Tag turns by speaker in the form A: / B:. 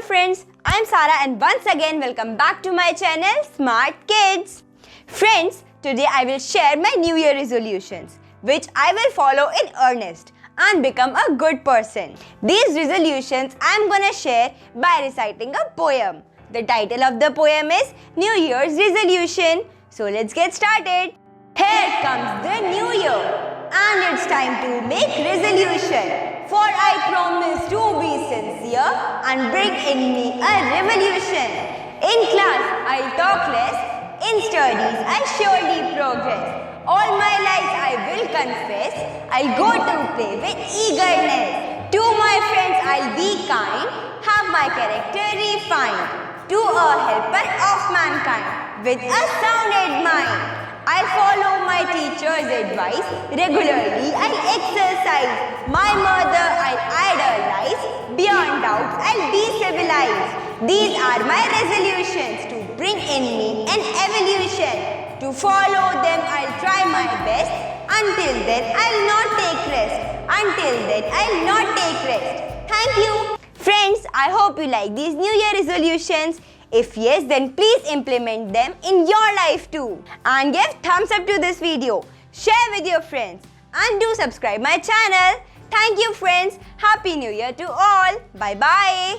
A: friends, I'm Sara and once again welcome back to my channel Smart Kids. Friends, today I will share my New Year resolutions which I will follow in earnest and become a good person. These resolutions I'm gonna share by reciting a poem. The title of the poem is New Year's Resolution. So let's get started. Here comes the new year and it's time to make resolution. For I promise to be sincere and bring in me a revolution. In class I'll talk less, in studies I'll surely progress. All my life I will confess, I'll go to play with eagerness. To my friends I'll be kind, have my character refined. To a helper of mankind, with a sounded mind. I'll follow my teacher's advice, regularly I'll exercise. My mother I'll idolize, beyond doubt I'll be civilized. These are my resolutions to bring in me an evolution. To follow them I'll try my best, until then I'll not take rest. Until then I'll not take rest. Thank you. Friends, I hope you like these New Year resolutions. If yes, then please implement them in your life too. And give thumbs up to this video. Share with your friends. And do subscribe my channel. Thank you friends. Happy New Year to all. Bye bye.